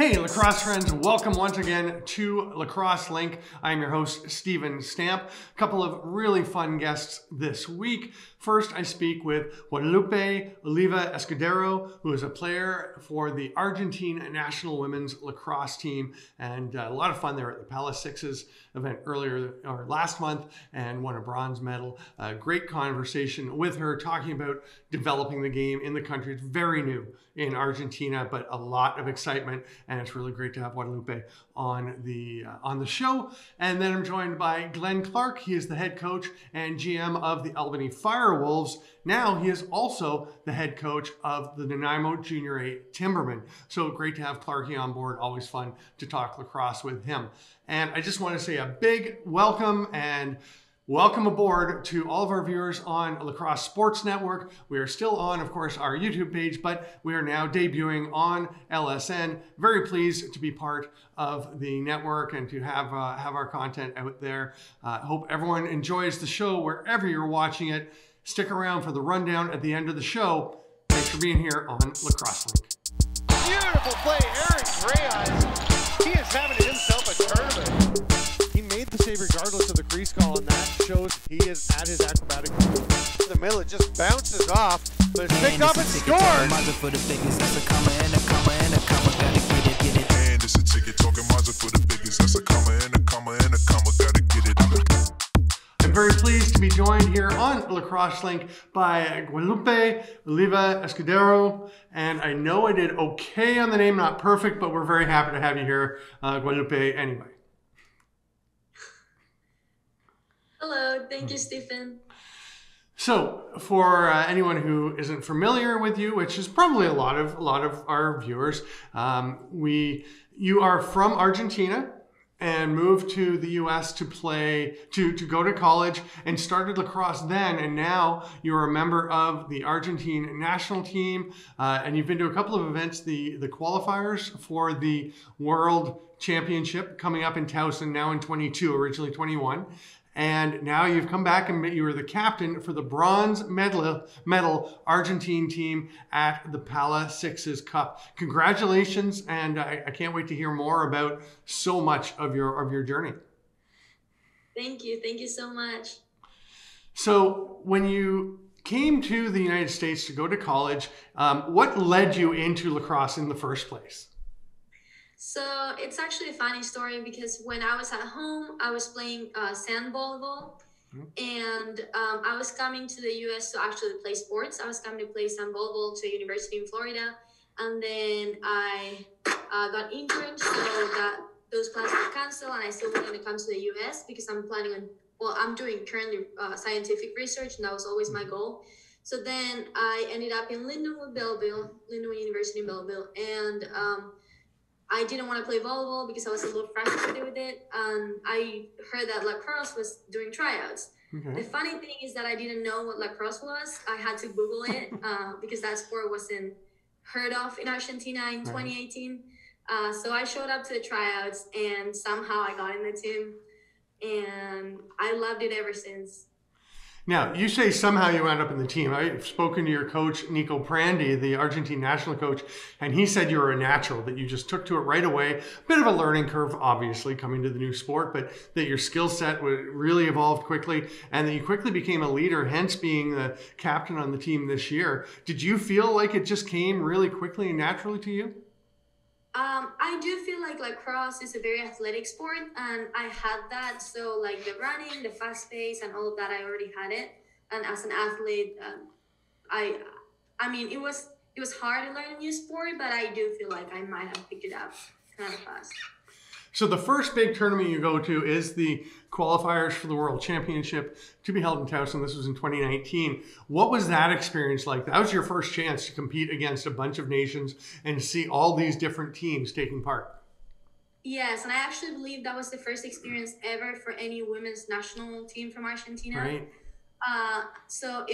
Hey, lacrosse friends, welcome once again to Lacrosse Link. I'm your host, Steven Stamp. A couple of really fun guests this week. First, I speak with Guadalupe Oliva Escudero, who is a player for the Argentina National Women's Lacrosse team, and a lot of fun there at the Palace Sixes event last month, and won a bronze medal. A great conversation with her, talking about developing the game in the country. It's very new in Argentina, but a lot of excitement, and it's really great to have Guadalupe on the show. And then I'm joined by Glenn Clark. He is the head coach and GM of the Albany FireWolves. Now he is also the head coach of the Nanaimo Jr A Timbermen. So great to have Clarky on board. Always fun to talk lacrosse with him. And I just want to say a big welcome and welcome aboard to all of our viewers on Lacrosse Sports Network. We are still on, of course, our YouTube page, but we are now debuting on LSN. Very pleased to be part of the network and to have our content out there. Hope everyone enjoys the show wherever you're watching it. Stick around for the rundown at the end of the show. Thanks for being here on Lacrosse Link. Beautiful play, Aaron Greyeyes. He is having himself a tournament. He made the save regardless of the crease call, and that shows he is at his acrobatic. In the middle, it just bounces off, but it's picked up and scored. And it's a ticket talking Mazda for the biggest. That's a comma and a comma and a comma. Gotta get it. I'm very pleased to be joined here on Lacrosse Link by Guadalupe Oliva Escudero. And I know I did okay on the name, not perfect, but we're very happy to have you here, Guadalupe, anyway. Hello, thank you, Stephen. So, for anyone who isn't familiar with you, which is probably a lot of our viewers, you are from Argentina and moved to the U.S. to play, to go to college, and started lacrosse then, and now you're a member of the Argentine national team, and you've been to a couple of events, the qualifiers for the World Championship coming up in Towson now in 22, originally 21. And now you've come back and you were the captain for the bronze medal Argentine team at the Palace Sixes Cup. Congratulations, and I can't wait to hear more about so much of your journey. Thank you so much. So when you came to the United States to go to college, what led you into lacrosse in the first place? So it's actually a funny story because when I was at home, I was playing sand volleyball, and I was coming to the U.S. to actually play sports. I was coming to play sand volleyball to a university in Florida, and then I got injured, so that those plans were canceled, and I still wanted to come to the U.S. because I'm planning on, I'm doing currently scientific research, and that was always my goal. So then I ended up in Lindenwood University in Belleville, and I didn't want to play volleyball because I was a little frustrated with it. I heard that lacrosse was doing tryouts. Okay. The funny thing is that I didn't know what lacrosse was. I had to Google it because that sport wasn't heard of in Argentina in 2018. So I showed up to the tryouts, and somehow I got in the team, and I loved it ever since. Now, you say somehow you wound up in the team. I've spoken to your coach, Nico Prandi, the Argentine national coach, and he said you were a natural, that you just took to it right away. Bit of a learning curve, obviously, coming to the new sport, but that your skill set really evolved quickly, and that you quickly became a leader, hence being the captain on the team this year. Did you feel like it just came really quickly and naturally to you? I do feel like lacrosse is a very athletic sport, and I had that. So like the running, the fast pace, and all of that, I already had it. And as an athlete, I mean, it was hard to learn a new sport, but I do feel like I might have picked it up kind of fast. So the first big tournament you go to is the qualifiers for the World Championship to be held in Towson. This was in 2019. What was that experience like? That was your first chance to compete against a bunch of nations and see all these different teams taking part. Yes, and I actually believe that was the first experience ever for any women's national team from Argentina. Right. So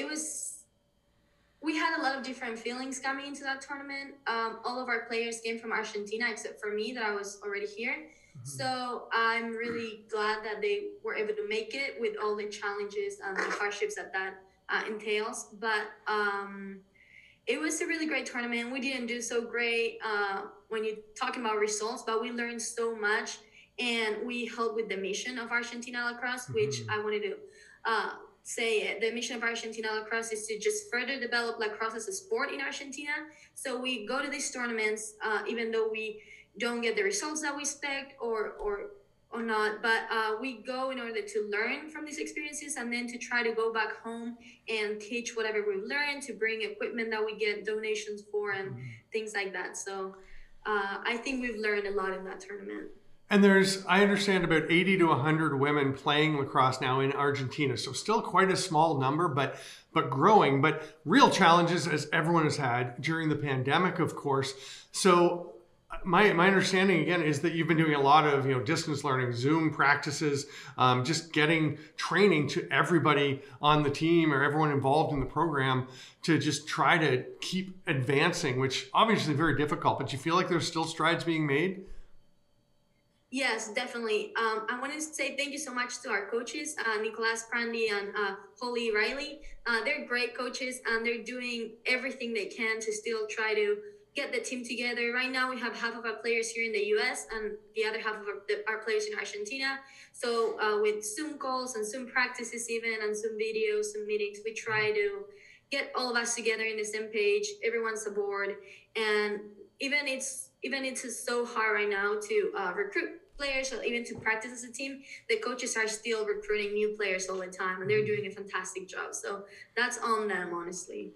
we had a lot of different feelings coming into that tournament. All of our players came from Argentina, except for me, that I was already here. So I'm really glad that they were able to make it with all the challenges and the hardships that entails. But it was a really great tournament. We didn't do so great when you're talking about results, but we learned so much, and we helped with the mission of Argentina Lacrosse, which I wanted to say the mission of Argentina Lacrosse is to just further develop lacrosse as a sport in Argentina. So we go to these tournaments, even though we don't get the results that we expect or not, but we go in order to learn from these experiences, and then to try to go back home and teach whatever we've learned, to bring equipment that we get donations for and things like that. So I think we've learned a lot in that tournament. And there's, I understand, about 80 to 100 women playing lacrosse now in Argentina. So still quite a small number, but growing, but real challenges, as everyone has had during the pandemic, of course. So my understanding, again, is that you've been doing a lot of, distance learning, Zoom practices, just getting training to everybody on the team or everyone involved in the program to just try to keep advancing, which obviously very difficult, but you feel like there's still strides being made? Yes, definitely. I want to say thank you so much to our coaches, Nicolas Prandi and Holly Riley. They're great coaches, and they're doing everything they can to still try to get the team together. Right now, we have half of our players here in the U.S. and the other half of our players in Argentina. So with Zoom calls and Zoom practices even, and Zoom videos and meetings, we try to get all of us together in the same page. Everyone's aboard. And even it's so hard right now to recruit players, or even to practice as a team, the coaches are still recruiting new players all the time, and they're doing a fantastic job. So that's on them, honestly.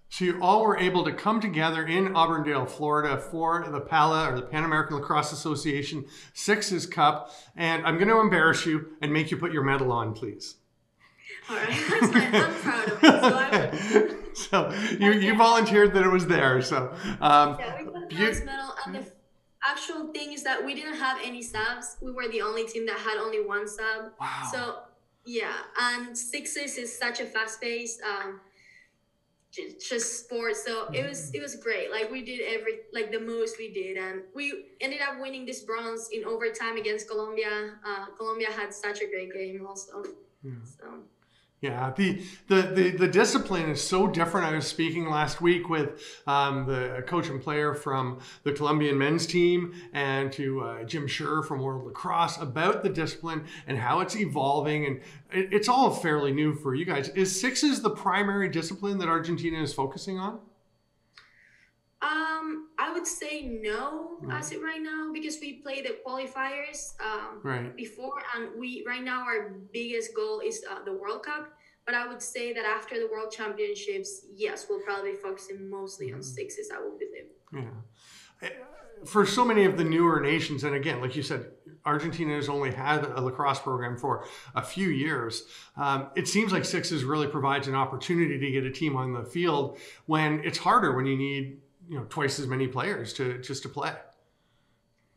So you all were able to come together in Auburndale, Florida for the PALA, or the Pan American Lacrosse Association Sixes Cup. And I'm going to embarrass you and make you put your medal on, please. All right, that's fine. I'm proud of it. So you volunteered that it was there. So yeah, we got a bronze medal, and the actual thing is that we didn't have any subs. We were the only team that had only one sub. Wow. So yeah, and sixes is such a fast pace, just sport. So it was great. Like we did the most we did, and we ended up winning this bronze in overtime against Colombia. Colombia had such a great game also. Yeah. So. Yeah, the discipline is so different. I was speaking last week with the coach and player from the Colombian men's team, and to Jim Scher from World Lacrosse about the discipline and how it's evolving. And it's all fairly new for you guys. Is sixes the primary discipline that Argentina is focusing on? I would say no as it right now, because we play the qualifiers before, and right now our biggest goal is the World Cup. But I would say that after the World Championships, yes, we'll probably be focusing mostly on sixes, I would believe. Yeah. For so many of the newer nations, and again, like you said, Argentina has only had a lacrosse program for a few years. It seems like sixes really provides an opportunity to get a team on the field when it's harder, when you need twice as many players to play.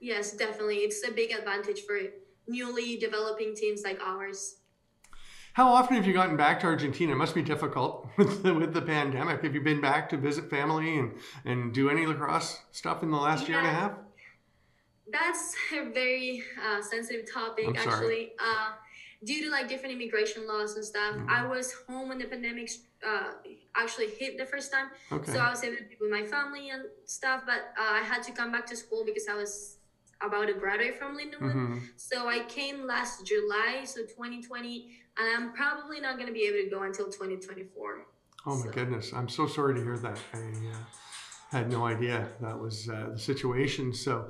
Yes, definitely. It's a big advantage for newly developing teams like ours. How often have you gotten back to Argentina? It must be difficult with the pandemic. Have you been back to visit family and do any lacrosse stuff in the last year and a half? That's a very sensitive topic, actually. Due to different immigration laws and stuff, I was home when the pandemic actually hit the first time. Okay. So I was able to be with my family and stuff, but I had to come back to school because I was about to graduate from Lindenwood. So I came last July, so 2020, and I'm probably not going to be able to go until 2024. Oh my goodness. I'm so sorry to hear that. I had no idea that was the situation. So,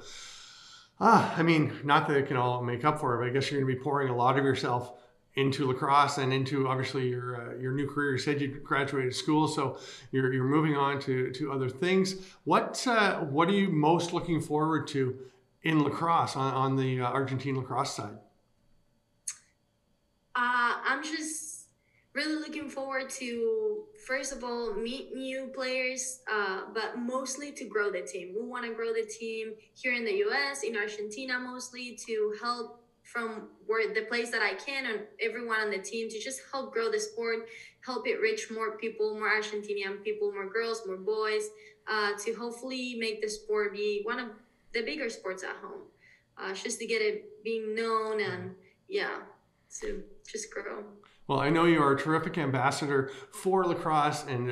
I mean, not that it can all make up for it, but I guess you're going to be pouring a lot of yourself into lacrosse and into obviously your new career. You said you graduated school, so you're moving on to other things. What are you most looking forward to in lacrosse on the Argentine lacrosse side? I'm just really looking forward to, first of all, meet new players, but mostly to grow the team. We want to grow the team here in the U.S., in Argentina mostly, to help from the place that I can, and everyone on the team, to just help grow the sport, help it reach more people, more Argentinian people, more girls, more boys, to hopefully make the sport be one of the bigger sports at home, just to get it being known and to just grow. Well, I know you are a terrific ambassador for lacrosse, and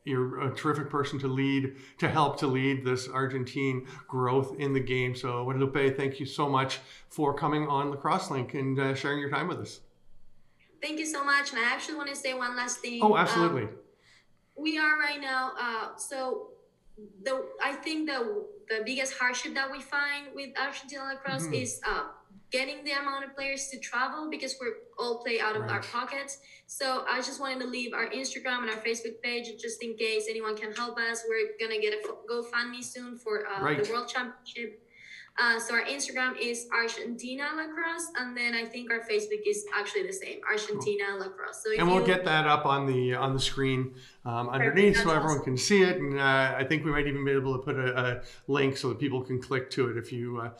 you're a terrific person to lead, to lead this Argentine growth in the game. So Guadalupe, thank you so much for coming on Lacrosse Link and sharing your time with us. Thank you so much. And I actually want to say one last thing. Oh, absolutely. We are right now, I think the biggest hardship that we find with Argentina Lacrosse is getting the amount of players to travel, because we're all play out of our pockets. So I just wanted to leave our Instagram and our Facebook page just in case anyone can help us. We're going to get a GoFundMe soon for the World Championship. So our Instagram is Argentina Lacrosse, and then I think our Facebook is actually the same, Argentina Lacrosse. So we'll get that up on the screen underneath, so everyone can see it. And I think we might even be able to put a link so that people can click to it. If you,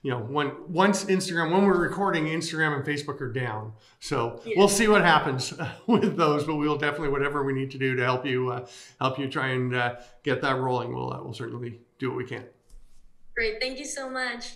once Instagram, when we're recording, Instagram and Facebook are down. So we'll see what happens with those, but we'll definitely, whatever we need to do to help you try and get that rolling, we'll certainly do what we can. Great. Thank you so much.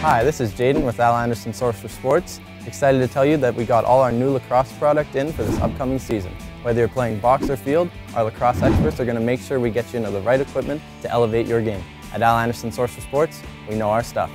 Hi, this is Jaden with Al Anderson Source for Sports. Excited to tell you that we got all our new lacrosse product in for this upcoming season. Whether you're playing box or field, our lacrosse experts are going to make sure we get you into the right equipment to elevate your game. At Al Anderson Source for Sports, we know our stuff.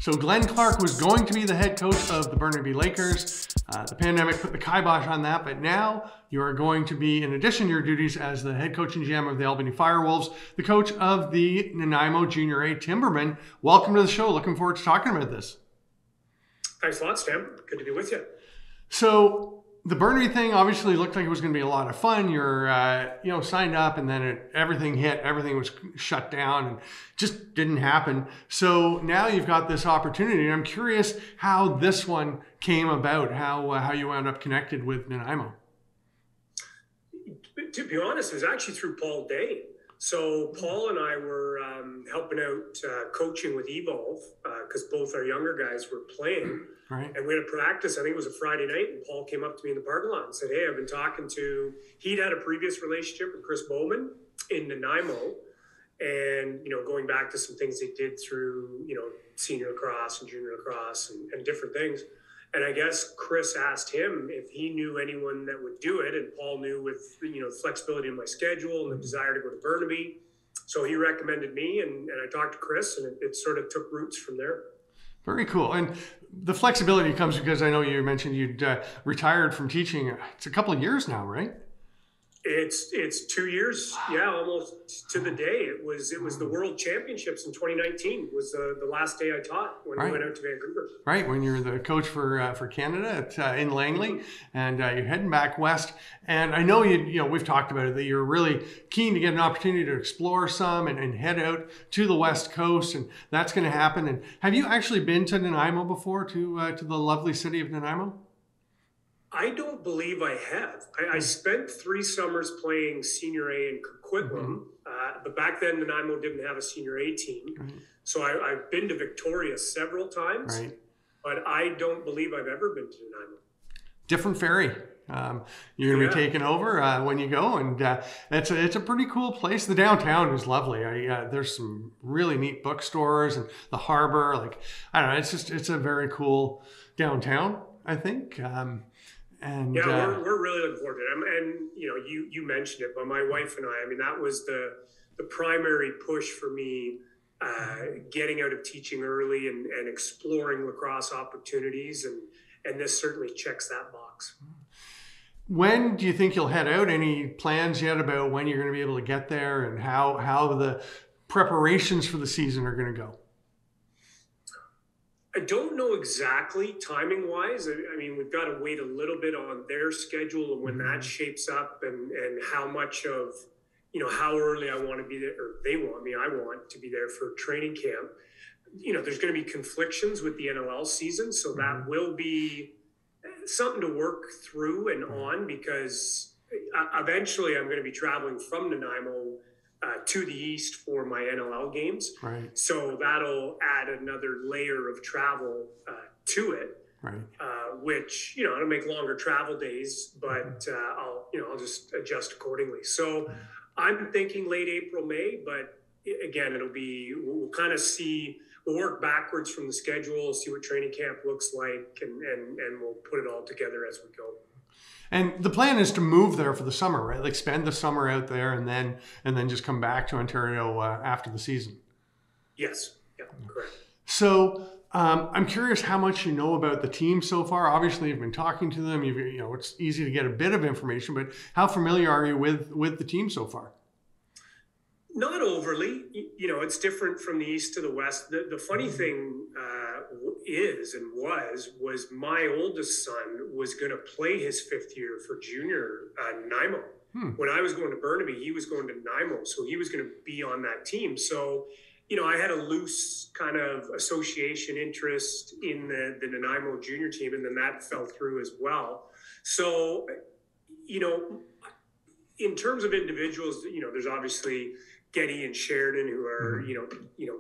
So Glenn Clark was going to be the head coach of the Burnaby Lakers. The pandemic put the kibosh on that, but now you are going to be, in addition to your duties as the head coach and GM of the Albany FireWolves, the coach of the Nanaimo Jr A Timbermen. Welcome to the show. Looking forward to talking about this. Thanks a lot, Stan. Good to be with you. So the Burnaby thing obviously looked like it was going to be a lot of fun. You're, signed up, and then everything hit. Everything was shut down and just didn't happen. So now you've got this opportunity, and I'm curious how this one came about. How you wound up connected with Nanaimo. To be honest, it was actually through Paul Day. So Paul and I were helping out coaching with Evolve because both our younger guys were playing. Right. And we had a practice, I think it was a Friday night, and Paul came up to me in the parking lot and said, hey, I've been talking to, he'd had a previous relationship with Chris Bowman in Nanaimo, and, going back to some things they did through, senior lacrosse and junior lacrosse and different things. And I guess Chris asked him if he knew anyone that would do it, and Paul knew with, flexibility in my schedule and the desire to go to Burnaby. So he recommended me, and I talked to Chris, and it sort of took roots from there. Very cool. And the flexibility comes because I know you mentioned you'd retired from teaching. It's a couple of years now, right? It's 2 years, almost to the day. It was the World Championships in 2019 was the last day I taught when we went out to Vancouver. Right, when you're the coach for Canada in Langley, and you're heading back west. And I know we've talked about it, that you're really keen to get an opportunity to explore some and head out to the West Coast, and that's going to happen. And have you actually been to Nanaimo before, to the lovely city of Nanaimo? I don't believe I have. I spent 3 summers playing Senior A in Coquitlam, but back then Nanaimo didn't have a Senior A team. Right. So I've been to Victoria several times, but I don't believe I've ever been to Nanaimo. Different ferry. You're going to be taken over when you go, and it's a pretty cool place. The downtown is lovely. There's some really neat bookstores and the harbor. I don't know. It's a very cool downtown, I think. We're really looking forward to it. And you mentioned it, but my wife and I mean, that was the primary push for me, getting out of teaching early and exploring lacrosse opportunities, and this certainly checks that box. When do you think you'll head out? Any plans yet about when you're going to be able to get there, and how the preparations for the season are going to go? I don't know exactly timing wise. I mean, we've got to wait a little bit on their schedule and when that shapes up, and how much of, how early I want to be there, or they want me, I want to be there for training camp. There's going to be conflictions with the NLL season. So that will be something to work through and on, because eventually I'm going to be traveling from Nanaimo to the east for my NLL games. Right. So that'll add another layer of travel to it. Right. Which, it'll make longer travel days, but I'll just adjust accordingly. So I'm thinking late April, May, but again, we'll kind of see, we'll work backwards from the schedule, see what training camp looks like, and we'll put it all together as we go. And the plan is to move there for the summer, right? Like spend the summer out there and then just come back to Ontario after the season. Yes. Yeah, correct. So I'm curious how much you know about the team so far. Obviously, you've been talking to them. It's easy to get a bit of information, but how familiar are you with the team so far? Not overly. It's different from the east to the west. The funny thing was my oldest son was going to play his fifth year for junior Nanaimo. When I was going to Burnaby, he was going to Nanaimo, so he was going to be on that team. So, I had a loose kind of association interest in the Nanaimo junior team, and then that fell through as well. So, in terms of individuals, there's obviously Getty and Sheridan, who are,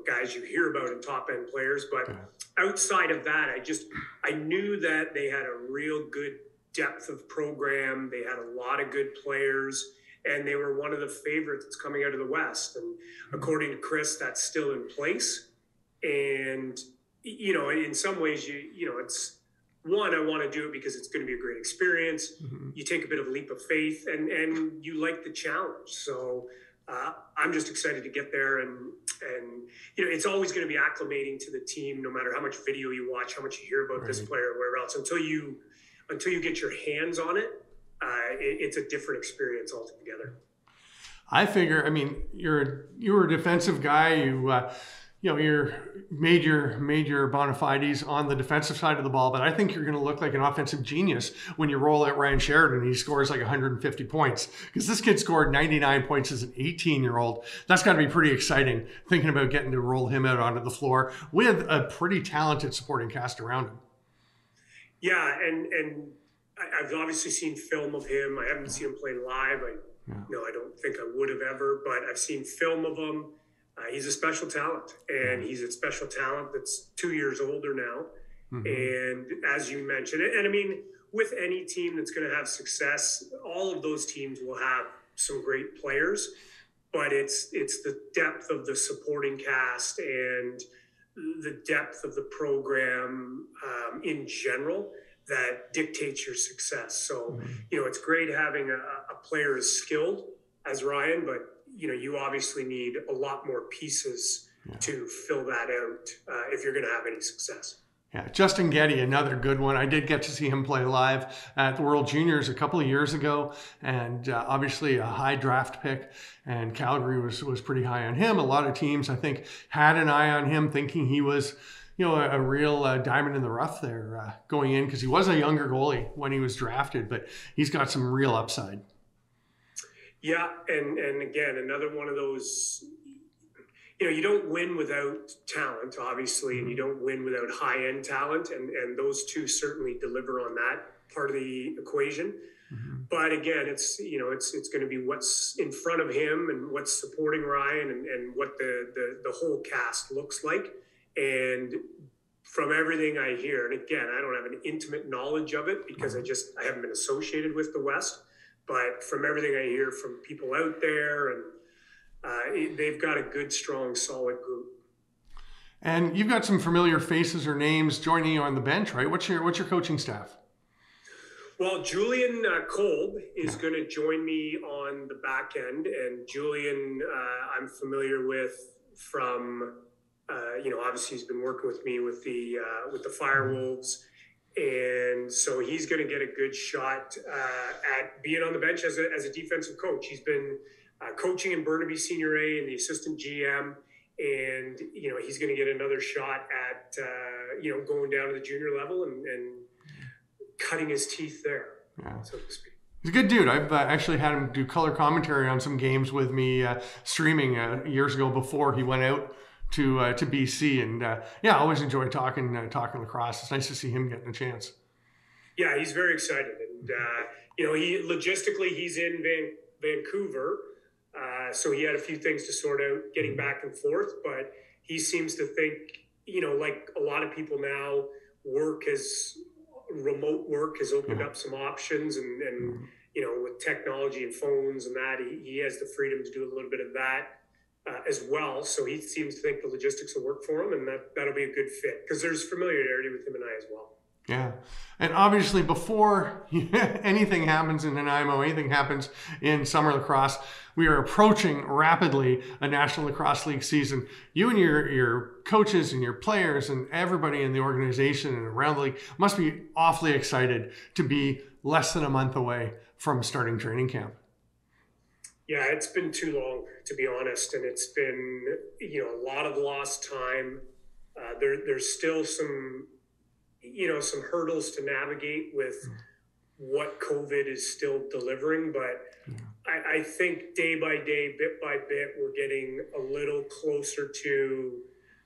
guys you hear about and top end players. But outside of that, I knew that they had a real good depth of program. They had a lot of good players, and they were one of the favorites coming out of the West. And according to Chris, that's still in place. And, in some ways, it's one, I want to do it because it's going to be a great experience. You take a bit of a leap of faith and you like the challenge. So, I'm just excited to get there, and it's always going to be acclimating to the team, no matter how much video you watch, how much you hear about this player, or whatever else. Until you get your hands on it, it's a different experience altogether. I figure, you were a defensive guy. You're made your bona fides on the defensive side of the ball, but I think you're going to look like an offensive genius when you roll out Ryan Sheridan and he scores like 150 points. Because this kid scored 99 points as an 18-year-old. That's got to be pretty exciting, thinking about getting to roll him out onto the floor with a pretty talented supporting cast around him. Yeah, and I've obviously seen film of him. I haven't seen him play live. I don't think I would have ever, but I've seen film of him. He's a special talent, and he's a special talent that's 2 years older now. And as you mentioned, and with any team that's going to have success, all of those teams will have some great players, but it's the depth of the supporting cast and the depth of the program in general that dictates your success. So, it's great having a player as skilled as Ryan, but you obviously need a lot more pieces to fill that out if you're going to have any success. Yeah, Justin Getty, another good one. I did get to see him play live at the World Juniors a couple of years ago, and obviously a high draft pick, and Calgary was pretty high on him. A lot of teams, I think, had an eye on him, thinking he was a real diamond in the rough there going in, because he was a younger goalie when he was drafted, but he's got some real upside. Yeah, and again, another one of those, you don't win without talent, obviously, and you don't win without high-end talent, and those two certainly deliver on that part of the equation. But again, it's going to be what's in front of him and what's supporting Ryan and what the whole cast looks like. And from everything I hear, and again, I don't have an intimate knowledge of it because I haven't been associated with the West. But from everything I hear from people out there, and they've got a good, strong, solid group. And you've got some familiar faces or names joining you on the bench, right? What's your coaching staff? Well, Julian Kolb is going to join me on the back end, and Julian I'm familiar with from obviously he's been working with me with the FireWolves. And so he's going to get a good shot at being on the bench as a defensive coach. He's been coaching in Burnaby Senior A and the assistant GM. And, he's going to get another shot at, going down to the junior level and cutting his teeth there, so to speak. He's a good dude. I've actually had him do color commentary on some games with me streaming years ago before he went out to BC, and I always enjoy talking lacrosse. It's nice to see him getting a chance. Yeah, he's very excited, and he logistically he's in Vancouver, so he had a few things to sort out getting back and forth. But he seems to think, like a lot of people now, remote work has opened up some options, and with technology and phones and that, he has the freedom to do a little bit of that. as well. So he seems to think the logistics will work for him, and that'll be a good fit because there's familiarity with him and I as well. Yeah. And obviously before anything happens in Nanaimo, anything happens in summer lacrosse, we are approaching rapidly a National Lacrosse League season. You and your coaches and your players and everybody in the organization and around the league must be awfully excited to be less than a month away from starting training camp. Yeah, it's been too long, to be honest, and it's been, a lot of lost time. There's still some hurdles to navigate with what COVID is still delivering, but I think day by day, bit by bit, we're getting a little closer to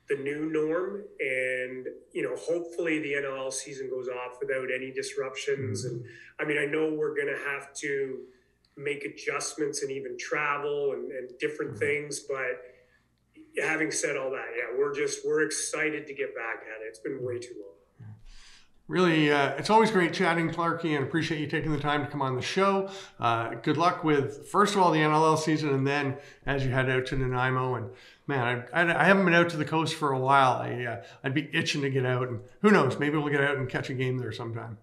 the new norm, and hopefully the NLL season goes off without any disruptions. And I mean, I know we're going to have to make adjustments and even travel and different things, but having said all that, yeah, we're excited to get back at it. It's been way too long. Really, it's always great chatting, Clarky, and appreciate you taking the time to come on the show. Good luck with, first of all, the NLL season, and then as you head out to Nanaimo. And man, I haven't been out to the coast for a while. I'd be itching to get out, and who knows, maybe we'll get out and catch a game there sometime.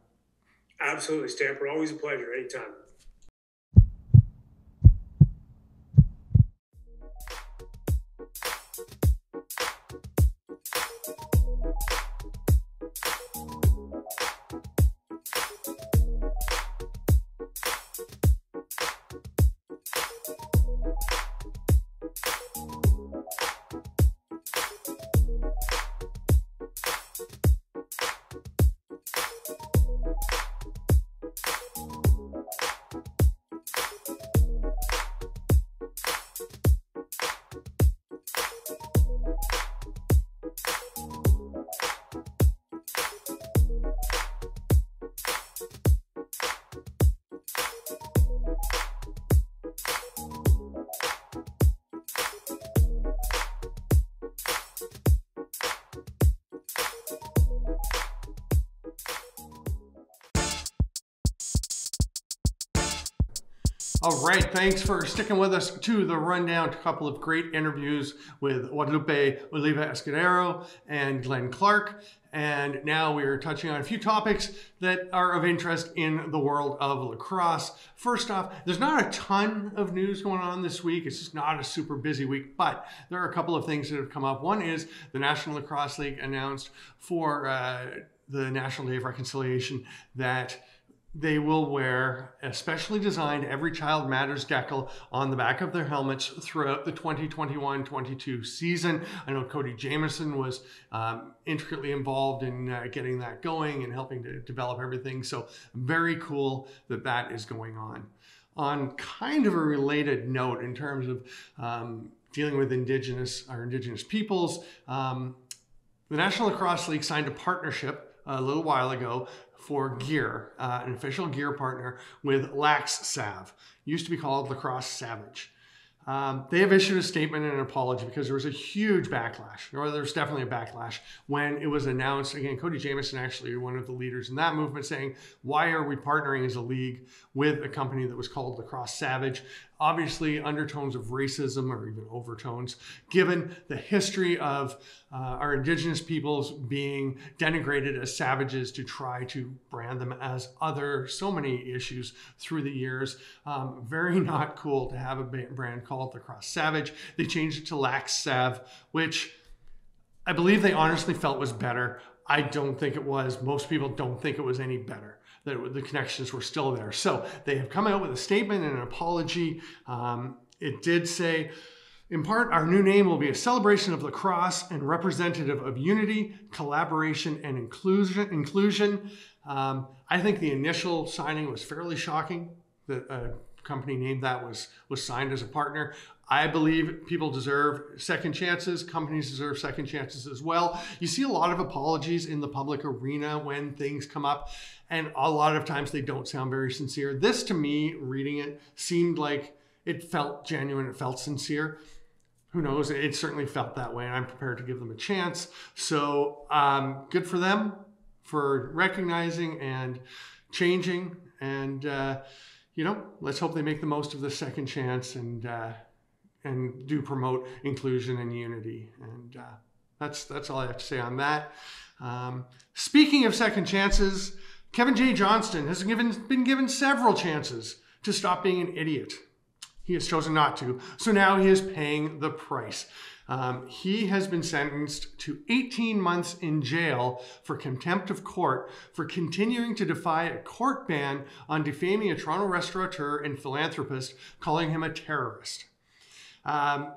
Absolutely, Stamper. Always a pleasure. Anytime. All right, thanks for sticking with us to the rundown. A couple of great interviews with Guadalupe Oliva Escudero and Glenn Clark. And now we are touching on a few topics that are of interest in the world of lacrosse. First off, there's not a ton of news going on this week. It's just not a super busy week, but there are a couple of things that have come up. One is the National Lacrosse League announced for the National Day of Reconciliation that they will wear a specially designed Every Child Matters decal on the back of their helmets throughout the 2021-22 season. I know Cody Jamieson was intricately involved in getting that going and helping to develop everything. So very cool that that is going on. On kind of a related note in terms of dealing with Indigenous peoples, the National Lacrosse League signed a partnership a little while ago for gear, an official gear partner with Lax Sav, used to be called Lacrosse Savage. They have issued a statement and an apology because there was a huge backlash, or there's definitely a backlash when it was announced. Again, Cody Jamieson actually one of the leaders in that movement, saying, why are we partnering as a league with a company that was called Lacrosse Savage? Obviously undertones of racism or even overtones, given the history of our Indigenous peoples being denigrated as savages to try to brand them as other, so many issues through the years. Very not cool to have a brand called Lacrosse Savage. They changed it to Lax Sav, which I believe they honestly felt was better. I don't think it was. Most people don't think it was any better, that the connections were still there. So they have come out with a statement and an apology. It did say, in part, our new name will be a celebration of lacrosse and representative of unity, collaboration, and inclusion. I think the initial signing was fairly shocking that a company named that was signed as a partner. I believe people deserve second chances. Companies deserve second chances as well. You see a lot of apologies in the public arena when things come up, and a lot of times they don't sound very sincere. This, to me, reading it, seemed like it felt genuine, it felt sincere. Who knows? It certainly felt that way, and I'm prepared to give them a chance. So good for them for recognizing and changing, and let's hope they make the most of the second chance and do promote inclusion and unity. And that's all I have to say on that. Speaking of second chances, Kevin J. Johnston has been given several chances to stop being an idiot. He has chosen not to, so now he is paying the price. He has been sentenced to 18 months in jail for contempt of court for continuing to defy a court ban on defaming a Toronto restaurateur and philanthropist, calling him a terrorist.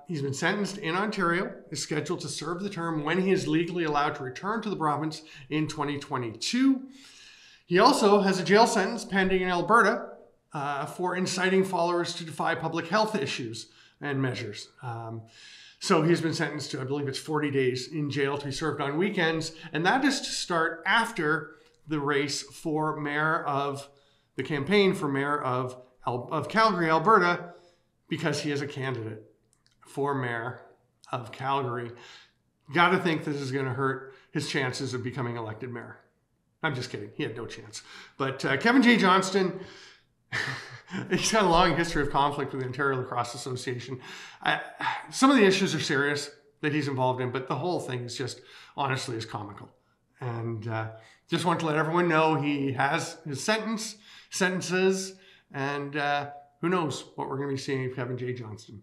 He's been sentenced in Ontario, is scheduled to serve the term when he is legally allowed to return to the province in 2022. He also has a jail sentence pending in Alberta for inciting followers to defy public health issues and measures. So he's been sentenced to, I believe it's 40 days in jail to be served on weekends. And that is to start after the race for the campaign for mayor of Calgary, Alberta, because he is a candidate for mayor of Calgary. Got to think this is going to hurt his chances of becoming elected mayor. I'm just kidding. He had no chance. But Kevin J. Johnston, he's got a long history of conflict with the Ontario Lacrosse Association. Some of the issues are serious that he's involved in, but the whole thing is just, honestly, is comical. And just want to let everyone know he has his sentences, and who knows what we're going to be seeing of Kevin J. Johnston.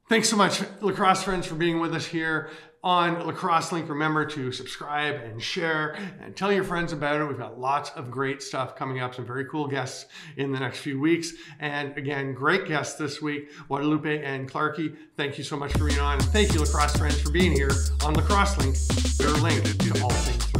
Thanks so much, lacrosse friends, for being with us here on Lacrosse Link. Remember to subscribe and share and tell your friends about it. We've got lots of great stuff coming up, some very cool guests in the next few weeks. And again, great guests this week, Guadalupe and Clarky. Thank you so much for being on. And thank you, lacrosse friends, for being here on Lacrosse Link, your link to all things